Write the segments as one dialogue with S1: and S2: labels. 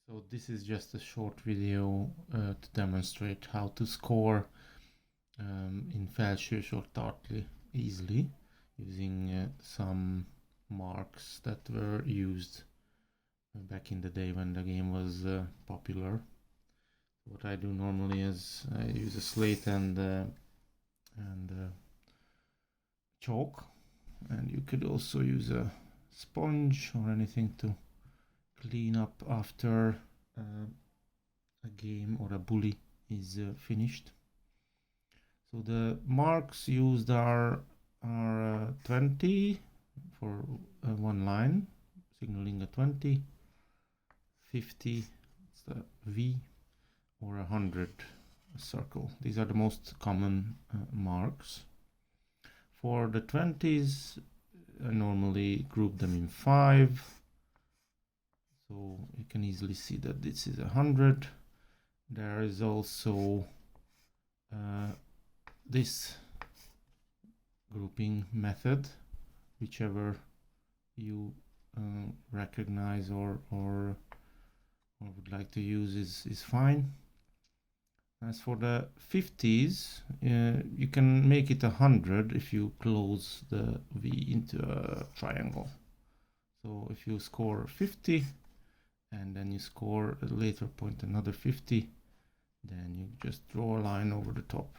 S1: So this is just a short video to demonstrate how to score in Felsős or tartli easily using some marks that were used back in the day when the game was popular. What I do normally is I use a slate and chalk, and you could also use a sponge or anything to clean up after a game or a bully is finished. So the marks used are 20 for one line, signaling a 20, 50, it's the V, or 100, a circle. These are the most common marks. For the 20s, I normally group them in 5. So you can easily see that this is 100. There is also this grouping method, whichever you recognize or would like to use is fine. As for the 50s, you can make it 100 if you close the V into a triangle. So if you score 50 and then you score at a later point another 50, then you just draw a line over the top.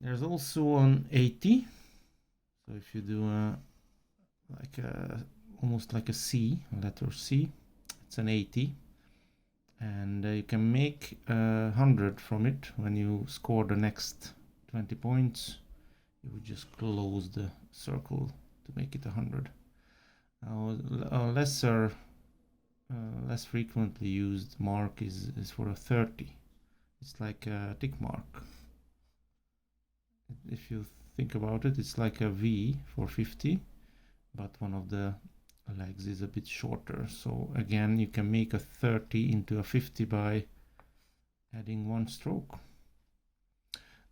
S1: There's also an 80. So if you do almost like a C, a letter C, it's an 80. And you can make 100 from it. When you score the next 20 points, you would just close the circle to make it 100. Now, less frequently used mark is for a 30. It's like a tick mark. If you think about it, it's like a V for 50, but one of the legs is a bit shorter. So again, you can make a 30 into a 50 by adding one stroke.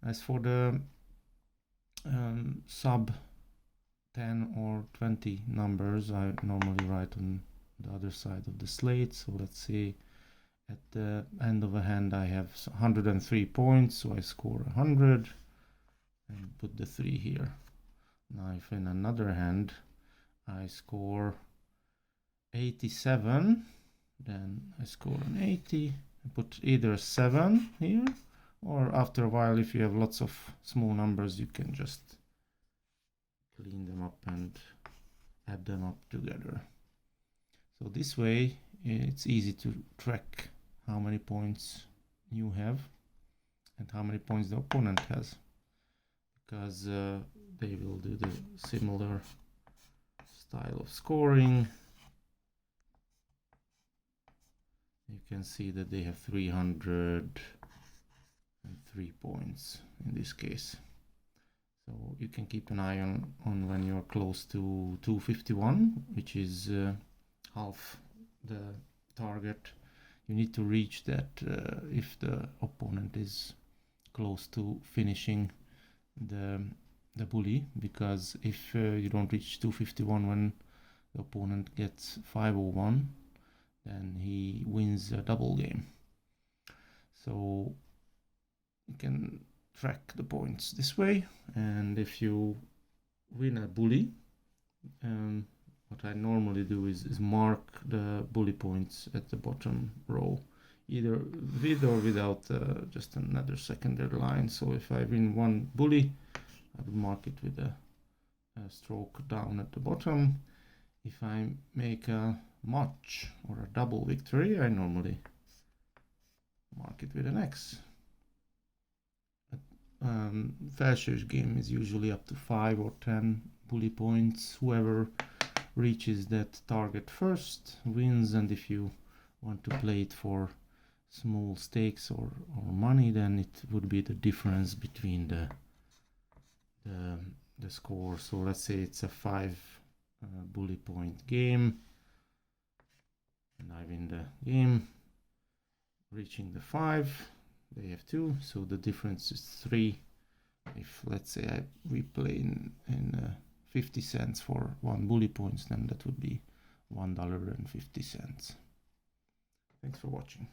S1: As for the sub 10 or 20 numbers, I normally write on the other side of the slate. So let's say at the end of a hand I have 103 points, so I score 100 and put the 3 here. Now if in another hand I score 87, then I score an 80 and put either a 7 here, or after a while, if you have lots of small numbers, you can just clean them up and add them up together. So this way it's easy to track how many points you have and how many points the opponent has, because they will do the similar style of scoring. You can see that they have 303 points in this case. So you can keep an eye on when you're close to 251, which is half the target. You need to reach that if the opponent is close to finishing the bully, because if you don't reach 251 when the opponent gets 501, then he wins a double game. So you can track the points this way, and if you win a bully, what I normally do is mark the bully points at the bottom row, either with or without just another secondary line. So if I win one bully, I would mark it with a stroke down at the bottom. If I make a match or a double victory, I normally mark it with an X. Felsős game is usually up to 5 or 10 bully points. Whoever reaches that target first wins, and if you want to play it for small stakes or money, then it would be the difference between the score. So let's say it's a 5 bully point game, and I win the game, reaching the 5. They have 2, so the difference is 3. If let's say we play in 50 cents for 1 bully points, then that would be $1.50. Thanks for watching.